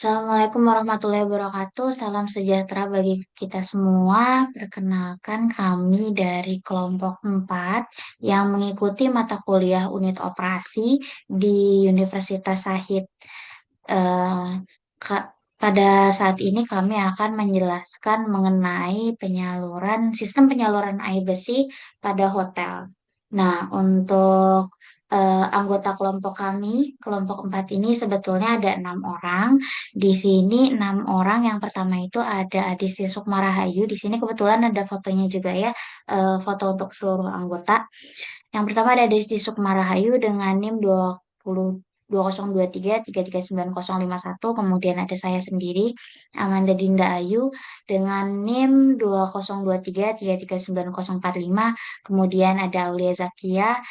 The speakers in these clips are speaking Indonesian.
Assalamualaikum warahmatullahi wabarakatuh. Salam sejahtera bagi kita semua. Perkenalkan kami dari kelompok 4 yang mengikuti mata kuliah unit operasi di Universitas Syahid. Eh, Ka- Pada saat ini kami akan menjelaskan mengenai sistem penyaluran air bersih pada hotel. Nah, untuk anggota kelompok kami, kelompok 4 ini sebetulnya ada 6 orang. Di sini 6 orang, yang pertama itu ada Adisti Sukmarahayu. Di sini kebetulan ada fotonya juga ya, foto untuk seluruh anggota. Yang pertama ada Desti Sukmarahayu dengan NIM 202333395051. Kemudian ada saya sendiri, Amanda Dinda Ayu dengan NIM 2023339045. Kemudian ada Aulia Zakia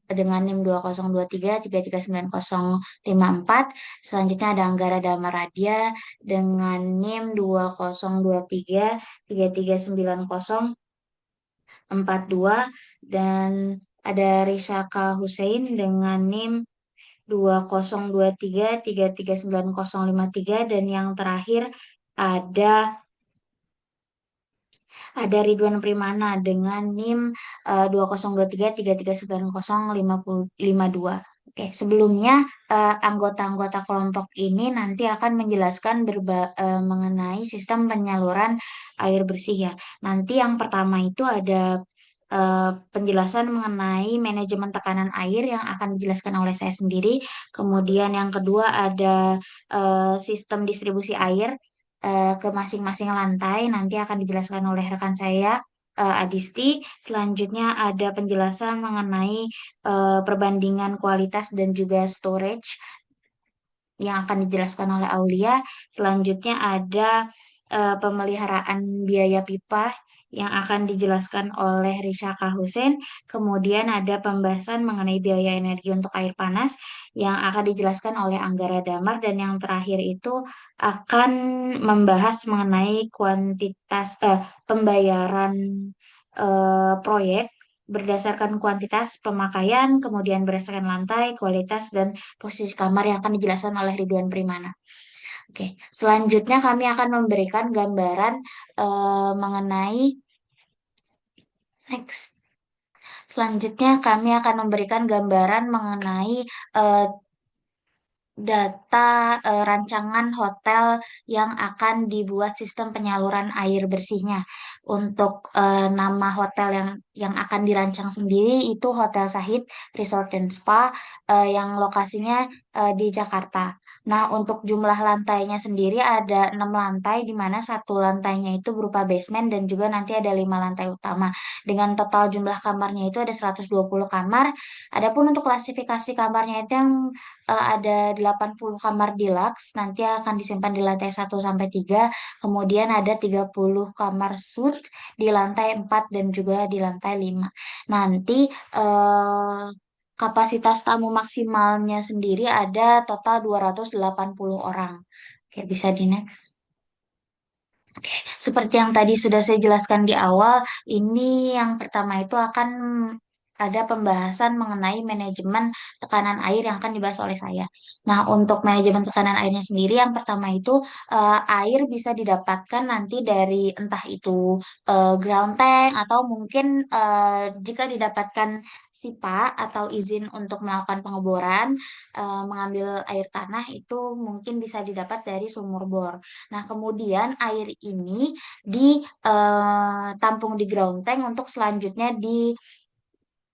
dengan NIM 2023339054. Selanjutnya ada Anggara Damaradia dengan NIM 2023339042, dan ada Risaka Hussein dengan NIM 2023339053, dan yang terakhir ada ada Ridwan Primana dengan NIM 2023339052. Oke, sebelumnya anggota-anggota kelompok ini nanti akan menjelaskan mengenai sistem penyaluran air bersih ya. Nanti yang pertama itu ada penjelasan mengenai manajemen tekanan air yang akan dijelaskan oleh saya sendiri. Kemudian yang kedua ada sistem distribusi air ke masing-masing lantai, nanti akan dijelaskan oleh rekan saya, Adisti. Selanjutnya ada penjelasan mengenai perbandingan kualitas dan juga storage yang akan dijelaskan oleh Aulia. Selanjutnya ada pemeliharaan biaya pipa yang akan dijelaskan oleh Rishaka Hussein. Kemudian ada pembahasan mengenai biaya energi untuk air panas yang akan dijelaskan oleh Anggara Damar. Dan yang terakhir itu akan membahas mengenai pembayaran proyek berdasarkan kuantitas pemakaian, kemudian berdasarkan lantai, kualitas, dan posisi kamar yang akan dijelaskan oleh Ridwan Primana. Oke, selanjutnya kami akan memberikan gambaran mengenai next. Selanjutnya kami akan memberikan gambaran mengenai eh, data rancangan hotel yang akan dibuat sistem penyaluran air bersihnya. Untuk nama hotel yang akan dirancang sendiri itu Hotel Sahid Resort and Spa, yang lokasinya di Jakarta. Nah, untuk jumlah lantainya sendiri ada 6 lantai, di mana satu lantainya itu berupa basement dan juga nanti ada 5 lantai utama. Dengan total jumlah kamarnya itu ada 120 kamar. Adapun untuk klasifikasi kamarnya itu yang ada 80 kamar deluxe, nanti akan disimpan di lantai 1 sampai 3. Kemudian ada 30 kamar suite di lantai 4 dan juga di lantai 5. Nanti eh, kapasitas tamu maksimalnya sendiri ada total 280 orang. Oke, bisa di next. Seperti yang tadi sudah saya jelaskan di awal, ini yang pertama itu akan ada pembahasan mengenai manajemen tekanan air yang akan dibahas oleh saya. Nah, untuk manajemen tekanan airnya sendiri, yang pertama itu air bisa didapatkan nanti dari entah itu ground tank, atau mungkin jika didapatkan SIPA atau izin untuk melakukan pengeboran, mengambil air tanah itu mungkin bisa didapat dari sumur bor. Nah, kemudian air ini ditampung di ground tank untuk selanjutnya di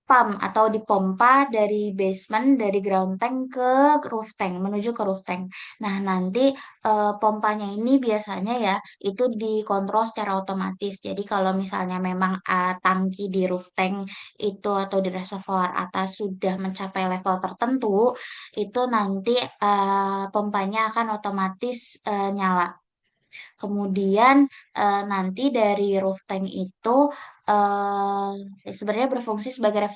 pump atau dipompa dari basement, dari ground tank ke roof tank, menuju ke roof tank. Nah, nanti pompanya ini biasanya ya itu dikontrol secara otomatis. Jadi kalau misalnya memang tangki di roof tank itu atau di reservoir atas sudah mencapai level tertentu, itu nanti pompanya akan otomatis nyala. Kemudian nanti dari roof tank itu sebenarnya berfungsi sebagai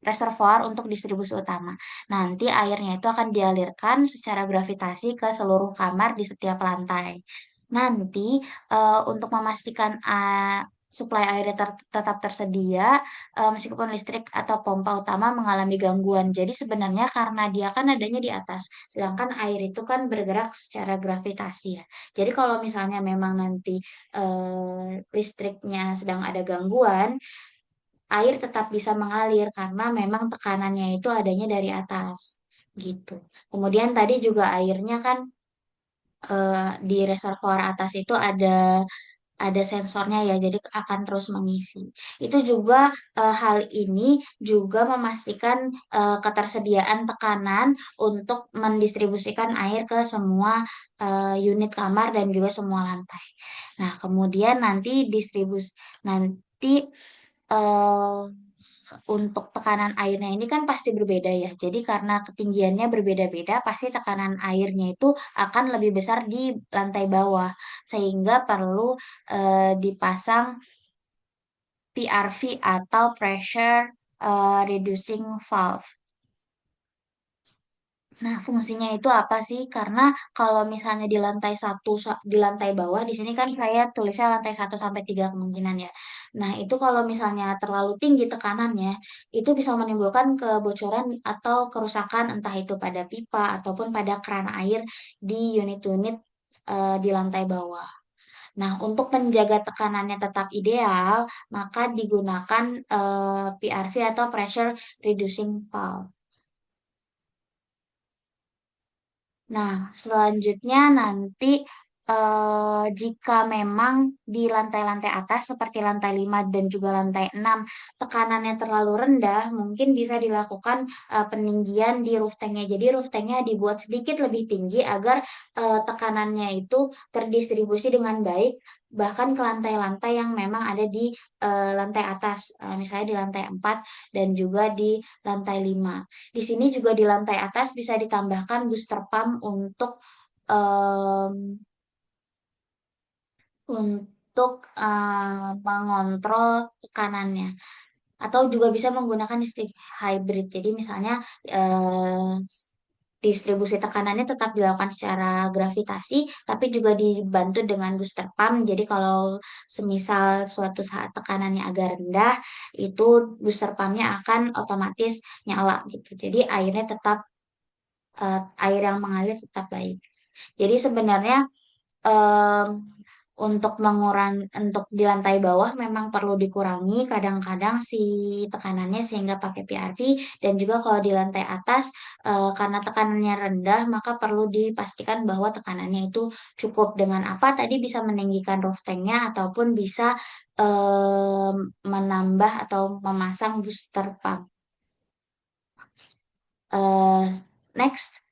reservoir untuk distribusi utama. Nanti airnya itu akan dialirkan secara gravitasi ke seluruh kamar di setiap lantai. Nanti untuk memastikan suplai airnya tetap tersedia meskipun listrik atau pompa utama mengalami gangguan. Jadi sebenarnya karena dia kan adanya di atas, sedangkan air itu kan bergerak secara gravitasi ya. Jadi kalau misalnya memang nanti listriknya sedang ada gangguan, air tetap bisa mengalir karena memang tekanannya itu adanya dari atas gitu. Kemudian tadi juga airnya kan di reservoir atas itu ada sensornya ya, jadi akan terus mengisi. Itu juga hal ini juga memastikan ketersediaan tekanan untuk mendistribusikan air ke semua unit kamar dan juga semua lantai. Nah, kemudian nanti eh, untuk tekanan airnya ini kan pasti berbeda ya. Jadi karena ketinggiannya berbeda-beda, pasti tekanan airnya itu akan lebih besar di lantai bawah, sehingga perlu dipasang PRV atau pressure reducing valve. Nah, fungsinya itu apa sih? Karena kalau misalnya di lantai satu, di lantai bawah, di sini kan saya tulisnya lantai 1 sampai 3 kemungkinan ya. Nah, itu kalau misalnya terlalu tinggi tekanannya, itu bisa menimbulkan kebocoran atau kerusakan entah itu pada pipa ataupun pada keran air di unit-unit di lantai bawah. Nah, untuk menjaga tekanannya tetap ideal, maka digunakan PRV atau pressure reducing valve. Nah, selanjutnya nanti jika memang di lantai-lantai atas seperti lantai 5 dan juga lantai 6 tekanannya terlalu rendah, mungkin bisa dilakukan peninggian di roof tanknya. Jadi roof tanknya dibuat sedikit lebih tinggi agar tekanannya itu terdistribusi dengan baik bahkan ke lantai-lantai yang memang ada di lantai atas, misalnya di lantai 4 dan juga di lantai 5. Di sini juga di lantai atas bisa ditambahkan booster pump em, untuk mengontrol tekanannya. Atau juga bisa menggunakan listrik hybrid. Jadi misalnya distribusi tekanannya tetap dilakukan secara gravitasi, tapi juga dibantu dengan booster pump. Jadi kalau semisal suatu saat tekanannya agak rendah, itu booster pumpnya akan otomatis nyala gitu. Jadi air yang mengalir tetap baik. Jadi sebenarnya em, untuk di lantai bawah memang perlu dikurangi kadang-kadang si tekanannya sehingga pakai PRV dan juga kalau di lantai atas karena tekanannya rendah maka perlu dipastikan bahwa tekanannya itu cukup dengan apa tadi bisa meninggikan roof tanknya ataupun bisa em, menambah atau memasang booster pump. Next.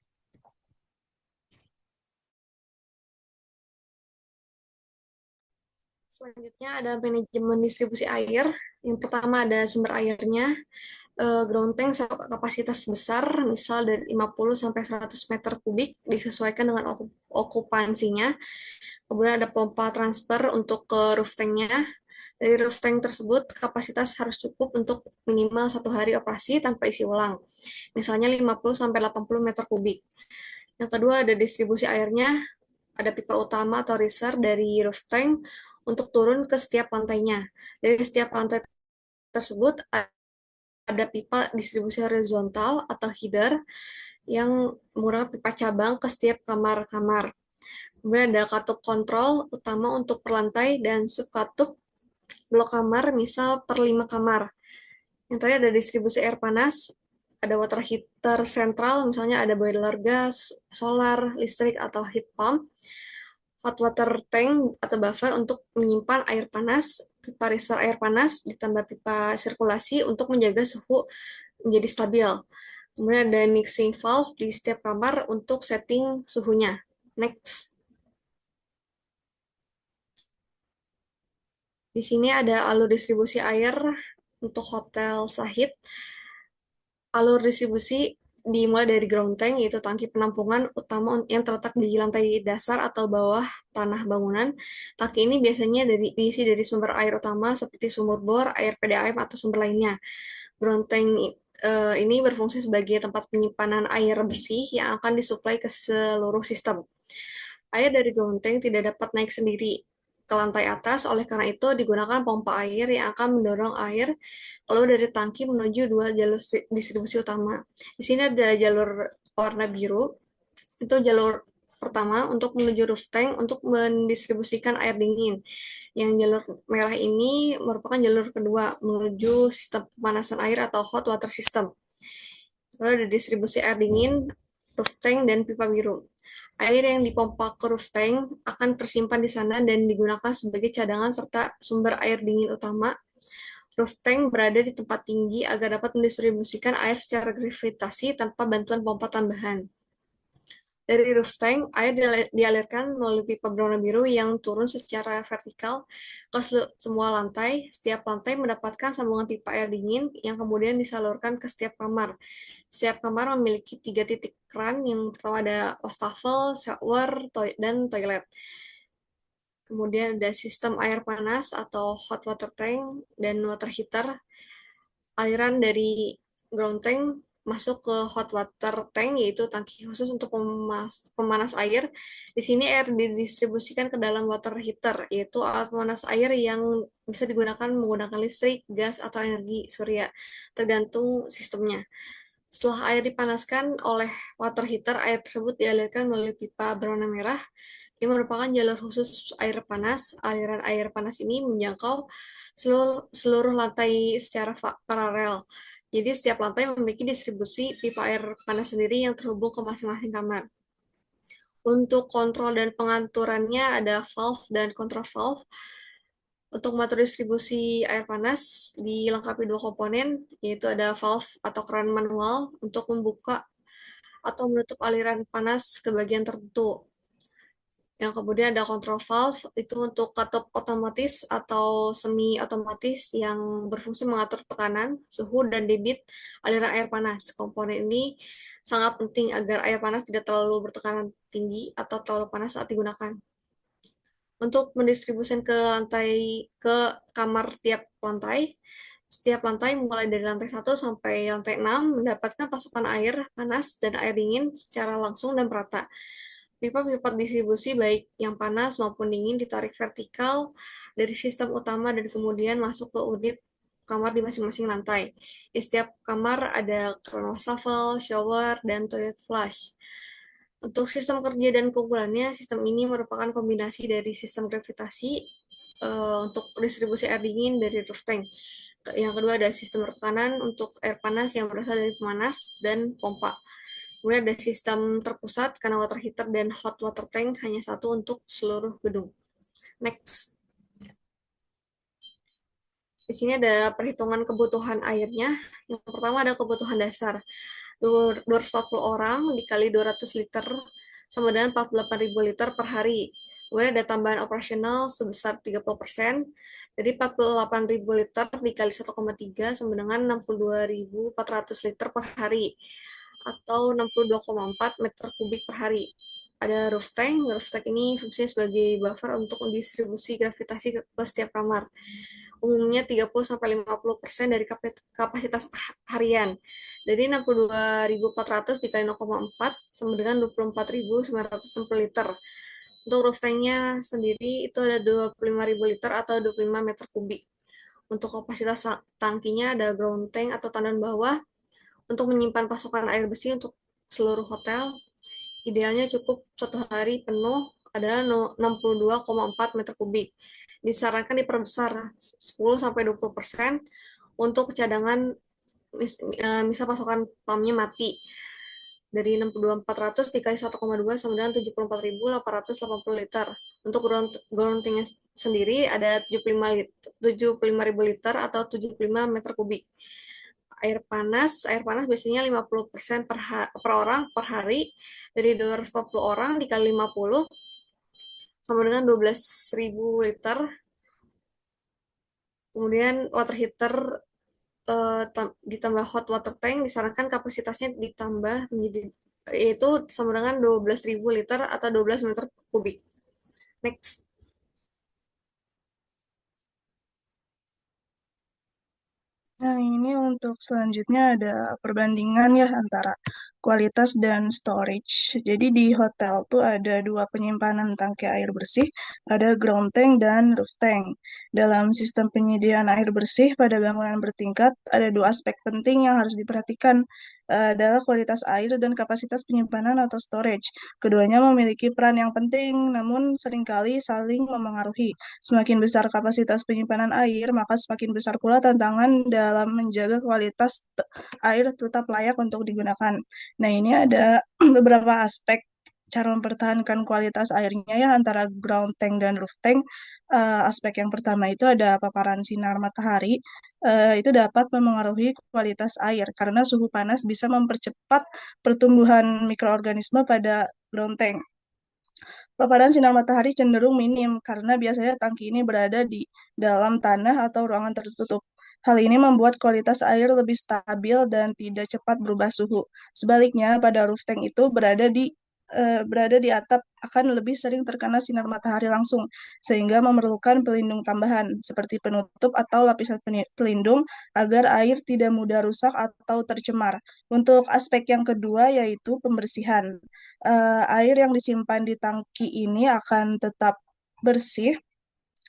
Selanjutnya ada manajemen distribusi air. Yang pertama ada sumber airnya, ground tank kapasitas besar, misal dari 50 sampai 100 meter kubik, disesuaikan dengan okupansinya. Kemudian ada pompa transfer untuk ke roof tanknya. Dari roof tank tersebut, kapasitas harus cukup untuk minimal 1 hari operasi tanpa isi ulang. Misalnya 50 sampai 80 meter kubik. Yang kedua ada distribusi airnya, ada pipa utama atau reser dari roof tank untuk turun ke setiap lantainya. Dari setiap lantai tersebut ada pipa distribusi horizontal atau header yang menggunakan pipa cabang ke setiap kamar-kamar. Kemudian ada katup kontrol utama untuk per lantai dan subkatup blok kamar, misal per 5 kamar. Yang terakhir ada distribusi air panas, ada water heater sentral, misalnya ada boiler gas, solar, listrik, atau heat pump. Hot water tank atau buffer untuk menyimpan air panas, pipa reser air panas, ditambah pipa sirkulasi untuk menjaga suhu menjadi stabil. Kemudian ada mixing valve di setiap kamar untuk setting suhunya. Next. Di sini ada alur distribusi air untuk Hotel Sahid. Alur distribusi dimulai dari ground tank, yaitu tangki penampungan utama yang terletak di lantai dasar atau bawah tanah bangunan. Tangki ini biasanya diisi dari sumber air utama seperti sumur bor, air PDAM, atau sumber lainnya. Ground tank ini berfungsi sebagai tempat penyimpanan air bersih yang akan disuplai ke seluruh sistem. Air dari ground tank tidak dapat naik sendiri. ke lantai atas. Oleh karena itu, digunakan pompa air yang akan mendorong air keluar dari tangki menuju dua jalur distribusi utama. Di sini ada jalur warna biru, itu jalur pertama untuk menuju roof tank untuk mendistribusikan air dingin. Yang jalur merah ini merupakan jalur kedua menuju sistem pemanasan air atau hot water system. Lalu ada distribusi air dingin, roof tank, dan pipa biru. Air yang dipompa ke roof tank akan tersimpan di sana dan digunakan sebagai cadangan serta sumber air dingin utama. Roof tank berada di tempat tinggi agar dapat mendistribusikan air secara gravitasi tanpa bantuan pompa tambahan. Dari roof tank, air dialirkan melalui pipa berwarna biru yang turun secara vertikal ke semua lantai. Setiap lantai mendapatkan sambungan pipa air dingin yang kemudian disalurkan ke setiap kamar. Setiap kamar memiliki 3 titik keran, yang pertama ada wastafel, shower, dan toilet. Kemudian ada sistem air panas atau hot water tank dan water heater. Aliran dari ground tank masuk ke hot water tank, yaitu tangki khusus untuk pemanas air. Di sini air didistribusikan ke dalam water heater, yaitu alat pemanas air yang bisa digunakan menggunakan listrik, gas, atau energi surya, tergantung sistemnya. Setelah air dipanaskan oleh water heater, air tersebut dialirkan melalui pipa berwarna merah yang merupakan jalur khusus air panas. Aliran air panas ini menjangkau seluruh lantai secara paralel. Jadi setiap lantai memiliki distribusi pipa air panas sendiri yang terhubung ke masing-masing kamar. Untuk kontrol dan pengaturannya ada valve dan control valve. Untuk mengatur distribusi air panas dilengkapi dua komponen, yaitu ada valve atau keran manual untuk membuka atau menutup aliran panas ke bagian tertentu. Yang kemudian ada control valve, itu untuk katup otomatis atau semi otomatis yang berfungsi mengatur tekanan, suhu, dan debit aliran air panas. Komponen ini sangat penting agar air panas tidak terlalu bertekanan tinggi atau terlalu panas saat digunakan. Untuk mendistribusikan ke kamar tiap lantai, setiap lantai mulai dari lantai 1 sampai lantai 6 mendapatkan pasokan air panas dan air dingin secara langsung dan merata. Pipa-pipa distribusi baik yang panas maupun dingin ditarik vertikal dari sistem utama dan kemudian masuk ke unit kamar di masing-masing lantai. Di setiap kamar ada keran wastafel, shower, dan toilet flush. Untuk sistem kerja dan keunggulannya, sistem ini merupakan kombinasi dari sistem gravitasi untuk distribusi air dingin dari roof tank. Yang kedua ada sistem tekanan untuk air panas yang berasal dari pemanas dan pompa. Kemudian ada sistem terpusat karena water heater dan hot water tank hanya satu untuk seluruh gedung. Next. Di sini ada perhitungan kebutuhan airnya. Yang pertama ada kebutuhan dasar. 240 orang dikali 200 liter sama dengan 48.000 liter per hari. Kemudian ada tambahan operasional sebesar 30%. Jadi 48.000 liter dikali 1,3 sama dengan 62.400 liter per hari atau 62,4 meter kubik per hari. Ada roof tank. Roof tank ini fungsinya sebagai buffer untuk mendistribusi gravitasi ke setiap kamar. Umumnya 30-50% dari kapasitas harian. Jadi 62.400 dikali 0,4 sama dengan 24.960 liter. Untuk roof tanknya sendiri itu ada 25.000 liter atau 25 meter kubik. Untuk kapasitas tangkinya ada ground tank atau tandan bawah untuk menyimpan pasokan air bersih untuk seluruh hotel. Idealnya cukup satu hari penuh adalah 62,4 meter kubik. Disarankan diperbesar 10-20% untuk cadangan misal pasokan pumpnya mati. Dari 62.400 dikali 1,2 sama dengan 74.880 liter. Untuk ground tanknya sendiri ada 75.000 liter atau 75 meter kubik. Air panas biasanya 50% per orang per hari. Dari 240 orang dikali 50 sama dengan 12.000 liter. Kemudian water heater ditambah hot water tank disarankan kapasitasnya ditambah menjadi yaitu sama dengan 12.000 liter atau 12 meter kubik. Next. Nah, ini untuk selanjutnya ada perbandingan ya antara kualitas dan storage. Jadi di hotel tuh ada dua penyimpanan tangki air bersih, ada ground tank dan roof tank. Dalam sistem penyediaan air bersih pada bangunan bertingkat, ada dua aspek penting yang harus diperhatikan, adalah kualitas air dan kapasitas penyimpanan atau storage. Keduanya memiliki peran yang penting, namun seringkali saling memengaruhi. Semakin besar kapasitas penyimpanan air, maka semakin besar pula tantangan dalam menjaga kualitas air tetap layak untuk digunakan. Nah, ini ada beberapa aspek cara mempertahankan kualitas airnya ya antara ground tank dan roof tank. Aspek yang pertama itu ada paparan sinar matahari. Itu dapat memengaruhi kualitas air karena suhu panas bisa mempercepat pertumbuhan mikroorganisme pada ground tank. Paparan sinar matahari cenderung minim karena biasanya tangki ini berada di dalam tanah atau ruangan tertutup. Hal ini membuat kualitas air lebih stabil dan tidak cepat berubah suhu. Sebaliknya, pada roof tank itu berada di atap akan lebih sering terkena sinar matahari langsung, sehingga memerlukan pelindung tambahan seperti penutup atau lapisan pelindung agar air tidak mudah rusak atau tercemar. Untuk aspek yang kedua yaitu pembersihan. Air yang disimpan di tangki ini akan tetap bersih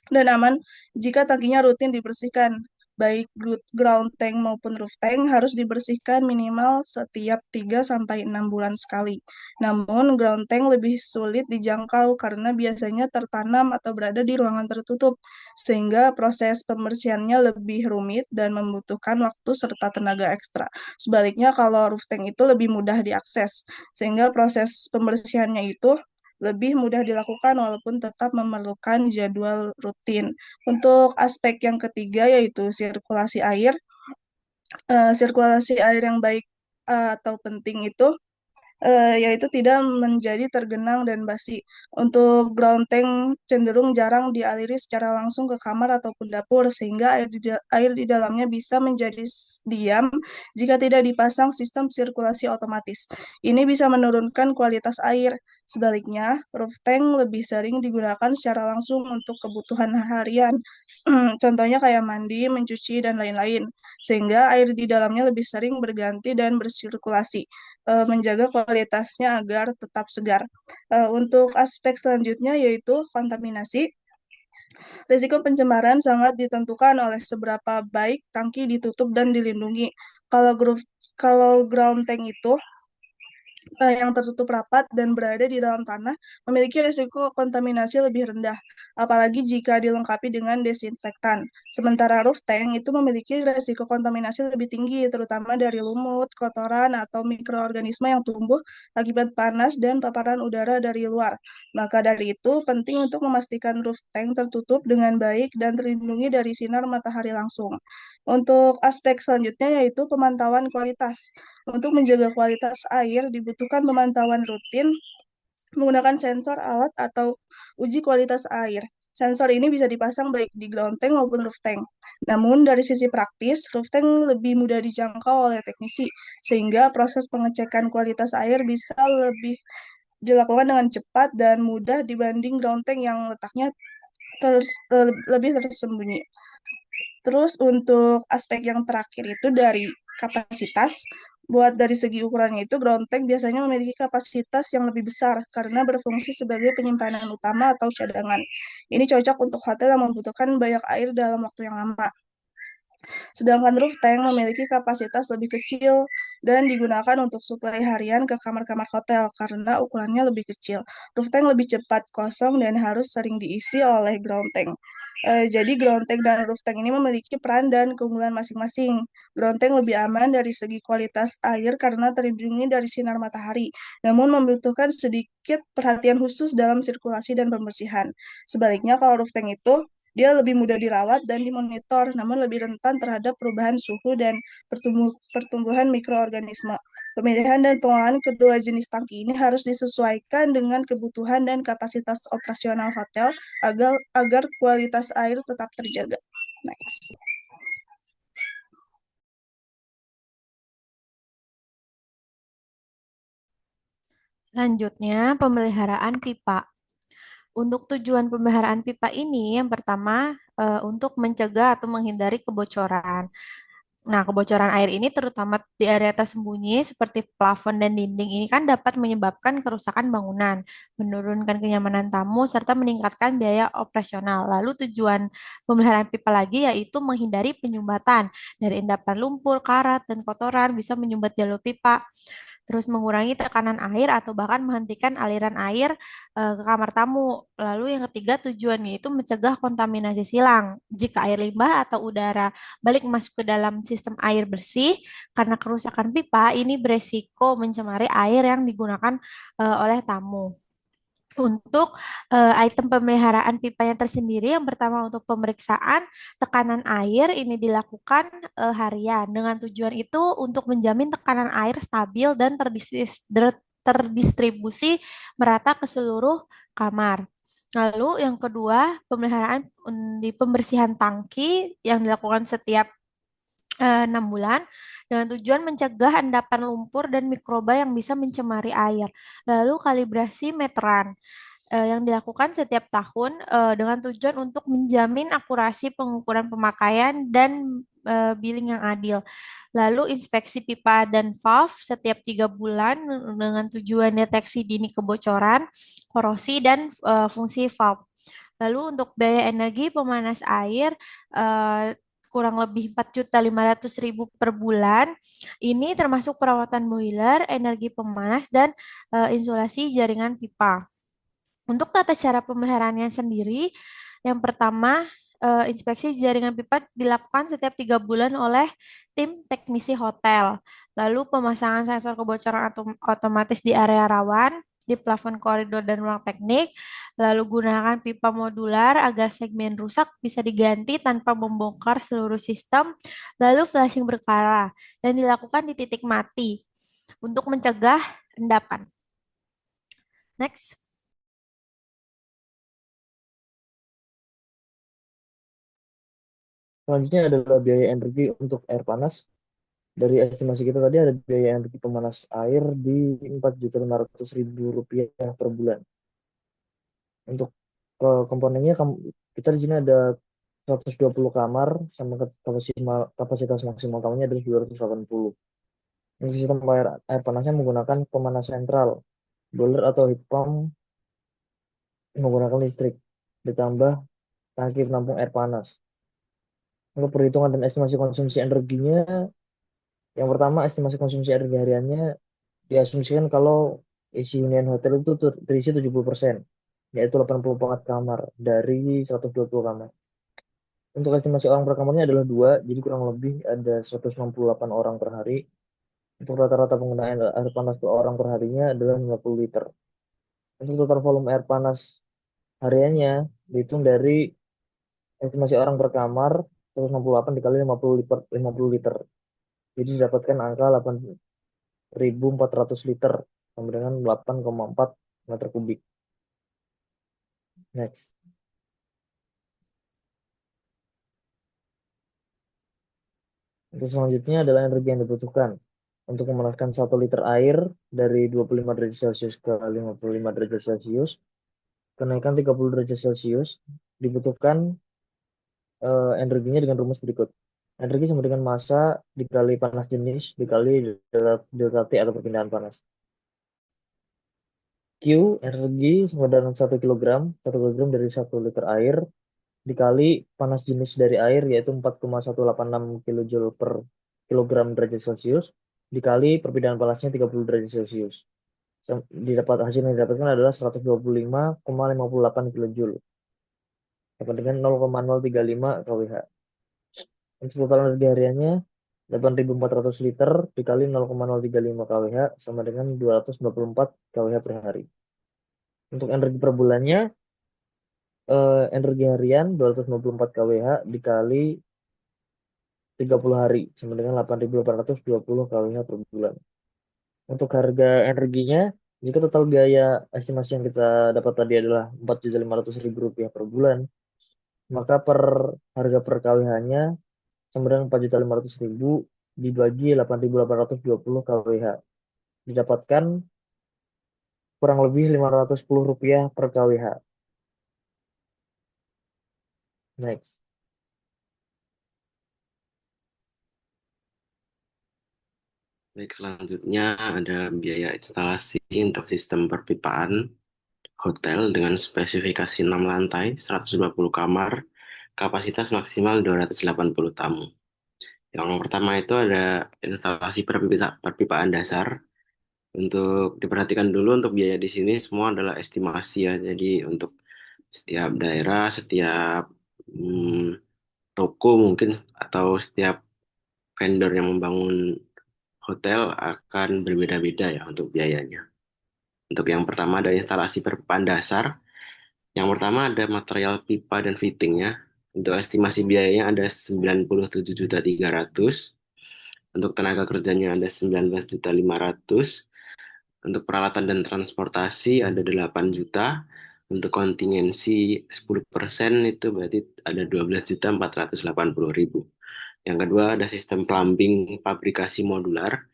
dan aman jika tangkinya rutin dibersihkan. Baik ground tank maupun roof tank harus dibersihkan minimal setiap 3 sampai 6 bulan sekali. Namun, ground tank lebih sulit dijangkau karena biasanya tertanam atau berada di ruangan tertutup, sehingga proses pembersihannya lebih rumit dan membutuhkan waktu serta tenaga ekstra. Sebaliknya, kalau roof tank itu lebih mudah diakses, sehingga proses pembersihannya itu lebih mudah dilakukan walaupun tetap memerlukan jadwal rutin. Untuk aspek yang ketiga yaitu sirkulasi air. Sirkulasi air yang baik atau penting itu yaitu tidak menjadi tergenang dan basi. Untuk ground tank cenderung jarang dialiri secara langsung ke kamar ataupun dapur, sehingga air di dalamnya bisa menjadi diam jika tidak dipasang sistem sirkulasi otomatis. Ini bisa menurunkan kualitas air. Sebaliknya, roof tank lebih sering digunakan secara langsung untuk kebutuhan harian, contohnya kayak mandi, mencuci, dan lain-lain, sehingga air di dalamnya lebih sering berganti dan bersirkulasi, menjaga kualitasnya agar tetap segar. Untuk aspek selanjutnya yaitu kontaminasi. Risiko pencemaran sangat ditentukan oleh seberapa baik tangki ditutup dan dilindungi. Kalau ground tank itu yang tertutup rapat dan berada di dalam tanah memiliki risiko kontaminasi lebih rendah, apalagi jika dilengkapi dengan desinfektan. Sementara roof tank itu memiliki risiko kontaminasi lebih tinggi, terutama dari lumut, kotoran, atau mikroorganisme yang tumbuh akibat panas dan paparan udara dari luar. Maka dari itu, penting untuk memastikan roof tank tertutup dengan baik dan terlindungi dari sinar matahari langsung. Untuk aspek selanjutnya yaitu pemantauan kualitas. Untuk menjaga kualitas air dibutuhkan pemantauan rutin menggunakan sensor alat atau uji kualitas air. Sensor ini bisa dipasang baik di ground tank maupun roof tank. Namun dari sisi praktis, roof tank lebih mudah dijangkau oleh teknisi, sehingga proses pengecekan kualitas air bisa lebih dilakukan dengan cepat dan mudah dibanding ground tank yang letaknya lebih tersembunyi. Terus untuk aspek yang terakhir itu dari kapasitas, buat dari segi ukurannya itu ground tank biasanya memiliki kapasitas yang lebih besar karena berfungsi sebagai penyimpanan utama atau cadangan. Ini cocok untuk hotel yang membutuhkan banyak air dalam waktu yang lama. Sedangkan roof tank memiliki kapasitas lebih kecil dan digunakan untuk suplai harian ke kamar-kamar hotel karena ukurannya lebih kecil. Roof tank lebih cepat kosong dan harus sering diisi oleh ground tank. Jadi ground tank dan roof tank ini memiliki peran dan keunggulan masing-masing. Ground tank lebih aman dari segi kualitas air karena terlindungi dari sinar matahari, namun membutuhkan sedikit perhatian khusus dalam sirkulasi dan pembersihan. Sebaliknya kalau roof tank itu dia lebih mudah dirawat dan dimonitor, namun lebih rentan terhadap perubahan suhu dan pertumbuhan mikroorganisme. Pemilihan dan pengolahan kedua jenis tangki ini harus disesuaikan dengan kebutuhan dan kapasitas operasional hotel agar kualitas air tetap terjaga. Next. Selanjutnya, pemeliharaan pipa. Untuk tujuan pemeliharaan pipa ini, yang pertama untuk mencegah atau menghindari kebocoran. Nah, kebocoran air ini terutama di area tersembunyi seperti plafon dan dinding ini kan dapat menyebabkan kerusakan bangunan, menurunkan kenyamanan tamu, serta meningkatkan biaya operasional. Lalu tujuan pemeliharaan pipa lagi yaitu menghindari penyumbatan dari endapan lumpur, karat, dan kotoran bisa menyumbat jalur pipa, terus mengurangi tekanan air atau bahkan menghentikan aliran air ke kamar tamu. Lalu yang ketiga tujuannya itu mencegah kontaminasi silang. Jika air limbah atau udara balik masuk ke dalam sistem air bersih karena kerusakan pipa, ini beresiko mencemari air yang digunakan oleh tamu. Untuk item pemeliharaan pipanya tersendiri, yang pertama untuk pemeriksaan tekanan air ini dilakukan harian dengan tujuan itu untuk menjamin tekanan air stabil dan terdistribusi merata ke seluruh kamar. Lalu yang kedua, pemeliharaan di pembersihan tangki yang dilakukan setiap 6 bulan dengan tujuan mencegah endapan lumpur dan mikroba yang bisa mencemari air. Lalu kalibrasi meteran yang dilakukan setiap tahun dengan tujuan untuk menjamin akurasi pengukuran pemakaian dan billing yang adil. Lalu inspeksi pipa dan valve setiap 3 bulan dengan tujuan deteksi dini kebocoran, korosi, dan fungsi valve. Lalu untuk biaya energi pemanas air eh, kurang lebih 4.500.000 per bulan. Ini termasuk perawatan boiler, energi pemanas, dan insulasi jaringan pipa. Untuk tata cara pemeliharaannya sendiri, yang pertama, inspeksi jaringan pipa dilakukan setiap 3 bulan oleh tim teknisi hotel. Lalu pemasangan sensor kebocoran otomatis di area rawan, di plafon koridor dan ruang teknik. Lalu gunakan pipa modular agar segmen rusak bisa diganti tanpa membongkar seluruh sistem. Lalu flashing berkala yang dilakukan di titik mati untuk mencegah endapan. Next. Selanjutnya adalah biaya energi untuk air panas. Dari estimasi kita tadi ada biaya energi pemanas air di Rp4.500.000 per bulan. Untuk komponennya kita di sini ada 120 kamar sama kapasitas maksimal tamunya adalah 280. Untuk sistem air panasnya menggunakan pemanas sentral, boiler atau heat pump menggunakan listrik, ditambah tangki penampung air panas. Untuk perhitungan dan estimasi konsumsi energinya, yang pertama estimasi konsumsi energi hariannya diasumsikan kalau isi hunian hotel itu terisi 70%, yaitu 84 kamar dari 120 kamar. Untuk estimasi orang per kamarnya adalah 2, jadi kurang lebih ada 168 orang per hari. Untuk rata-rata penggunaan air panas per orang per harinya adalah 50 liter. Untuk total volume air panas hariannya dihitung dari estimasi orang per kamar 168 dikali 50 liter. Jadi didapatkan angka 8.400 liter sama dengan 8,4 meter kubik. Next. Untuk selanjutnya adalah energi yang dibutuhkan untuk memanaskan 1 liter air dari 25 derajat Celcius ke 55 derajat Celcius. Kenaikan 30 derajat Celcius dibutuhkan energinya dengan rumus berikut. Energi sama dengan massa dikali panas jenis dikali delta T atau perpindahan panas. Q, energi sama dengan 1 kilogram dari 1 liter air dikali panas jenis dari air yaitu 4,186 kilojoule per kilogram derajat Celcius dikali perbedaan panasnya 30 derajat Celcius. Hasil yang didapatkan adalah 125,58 kilojoule sama dengan 0,035 kWh. Untuk total energi hariannya 8.400 liter dikali 0,035 kWh sama dengan 224 kWh per hari. Untuk energi per bulannya energi harian 224 kWh dikali 30 hari sama dengan 8.820 kWh per bulan. Untuk harga energinya, jika total biaya estimasi yang kita dapat tadi adalah Rp4.500.000 per bulan, maka harga per kWh-nya sama dengan 4.500.000 dibagi 8.820 kWh. Didapatkan kurang lebih Rp510 per kWh. Next. Baik, selanjutnya ada biaya instalasi untuk sistem perpipaan hotel dengan spesifikasi 6 lantai, 120 kamar, kapasitas maksimal 280 tamu. Yang pertama itu ada instalasi perpipaan dasar. Untuk diperhatikan dulu untuk biaya di sini semua adalah estimasi ya. Jadi untuk setiap daerah, setiap hmm, toko mungkin atau setiap vendor yang membangun hotel akan berbeda-beda ya untuk biayanya. Untuk yang pertama ada instalasi perpipaan dasar. Yang pertama ada material pipa dan fittingnya. Untuk estimasi biayanya ada 97.300.000. Untuk tenaga kerjanya ada 19.500.000. Untuk peralatan dan transportasi ada 8 juta. Untuk kontingensi 10% itu berarti ada 12.480.000. Yang kedua ada sistem plumbing fabrikasi modular.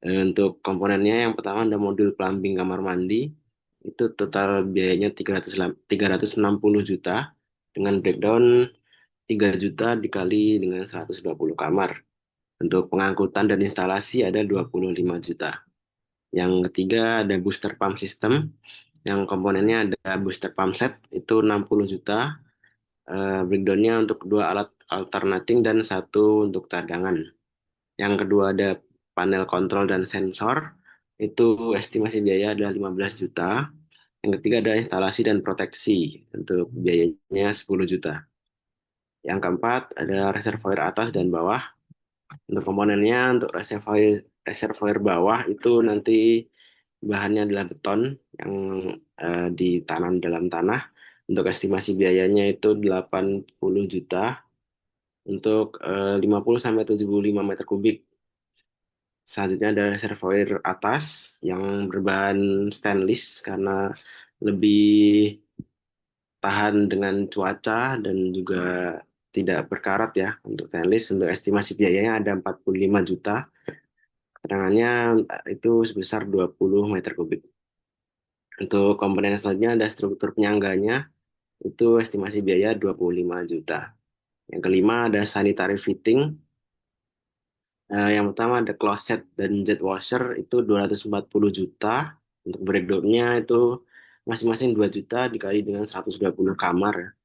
Untuk komponennya yang pertama ada modul plumbing kamar mandi. Itu total biayanya 360 juta dengan breakdown 3 juta dikali dengan 120 kamar. Untuk pengangkutan dan instalasi ada 25 juta. Yang ketiga ada booster pump system. Yang komponennya ada booster pump set itu 60 juta. Breakdownnya untuk dua alat alternating dan satu untuk cadangan. Yang kedua ada panel kontrol dan sensor. Itu estimasi biaya adalah 15 juta. Yang ketiga ada instalasi dan proteksi. Untuk biayanya 10 juta. Yang keempat ada reservoir atas dan bawah. Untuk komponennya untuk reservoir bawah itu nanti bahannya adalah beton yang ditanam dalam tanah. Untuk estimasi biayanya itu 80 juta untuk 50 sampai 75 meter kubik. Selanjutnya ada reservoir atas yang berbahan stainless karena lebih tahan dengan cuaca dan juga tidak berkarat ya untuk stainless. Untuk estimasi biayanya ada 45 juta. Keterangannya itu sebesar 20 meter kubik. Untuk komponen selanjutnya ada struktur penyangganya, itu estimasi biaya 25 juta. Yang kelima ada sanitary fitting. Yang pertama ada closet dan jet washer itu 240 juta. Untuk breakdownnya itu masing-masing 2 juta dikali dengan 120 kamar.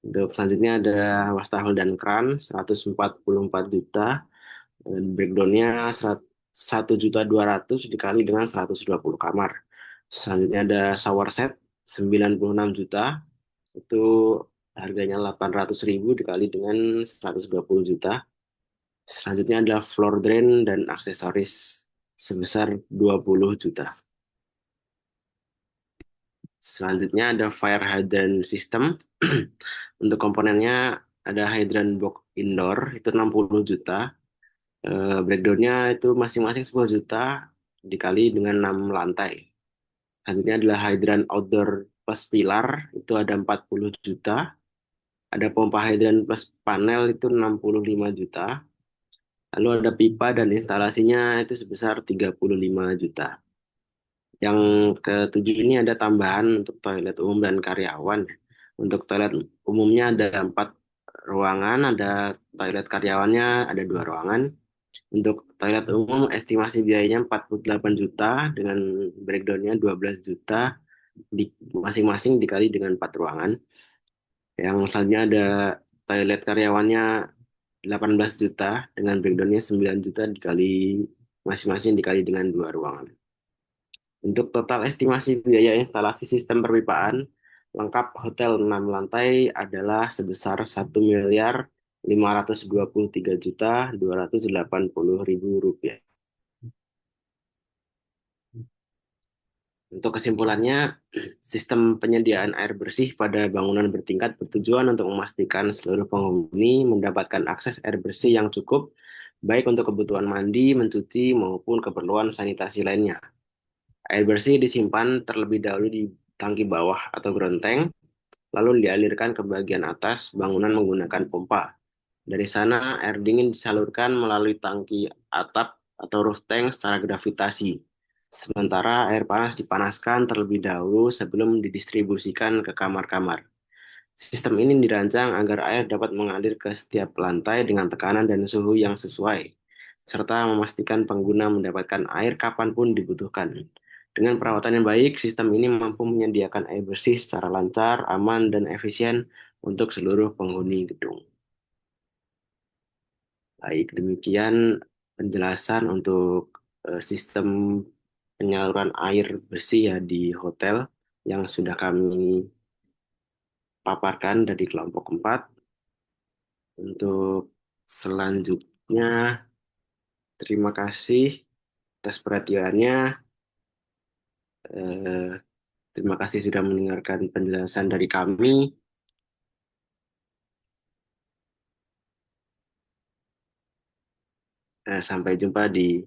Untuk selanjutnya ada wastafel dan kran 144 juta. Dan breakdownnya 1.200.000 dikali dengan 120 kamar. Selanjutnya ada shower set 96 juta. Itu harganya 800.000 dikali dengan 120 juta. Selanjutnya ada floor drain dan aksesoris sebesar 20 juta. Selanjutnya ada fire hydrant system. Untuk komponennya ada hydrant box indoor itu 60 juta. Breakdownnya itu masing-masing 10 juta dikali dengan 6 lantai. Selanjutnya adalah hydran outdoor plus pilar, itu ada 40 juta. Ada pompa hydran plus panel itu 65 juta. Lalu ada pipa dan instalasinya itu sebesar 35 juta. Yang ketujuh ini ada tambahan untuk toilet umum dan karyawan. Untuk toilet umumnya ada 4 ruangan, ada toilet karyawannya ada 2 ruangan. Untuk toilet umum estimasi biayanya 48 juta dengan breakdownnya 12 juta di masing-masing dikali dengan 4 ruangan. Yang selanjutnya ada toilet karyawannya 18 juta dengan breakdownnya 9 juta dikali masing-masing dikali dengan 2 ruangan. Untuk total estimasi biaya instalasi sistem perpipaan lengkap hotel 6 lantai adalah sebesar 1.523.280.000 rupiah. Untuk kesimpulannya, sistem penyediaan air bersih pada bangunan bertingkat bertujuan untuk memastikan seluruh penghuni mendapatkan akses air bersih yang cukup, baik untuk kebutuhan mandi, mencuci, maupun keperluan sanitasi lainnya. Air bersih disimpan terlebih dahulu di tangki bawah atau ground tank, lalu dialirkan ke bagian atas bangunan menggunakan pompa. Dari sana, air dingin disalurkan melalui tangki atap atau roof tank secara gravitasi. Sementara air panas dipanaskan terlebih dahulu sebelum didistribusikan ke kamar-kamar. Sistem ini dirancang agar air dapat mengalir ke setiap lantai dengan tekanan dan suhu yang sesuai. serta memastikan pengguna mendapatkan air kapanpun dibutuhkan. Dengan perawatan yang baik, sistem ini mampu menyediakan air bersih secara lancar, aman, dan efisien untuk seluruh penghuni gedung. Baik, demikian penjelasan untuk sistem penyaluran air bersih ya di hotel yang sudah kami paparkan dari kelompok 4. Untuk selanjutnya, terima kasih atas perhatiannya. Eh, Terima kasih sudah mendengarkan penjelasan dari kami. Sampai jumpa di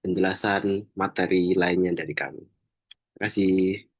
penjelasan materi lainnya dari kami. Terima kasih.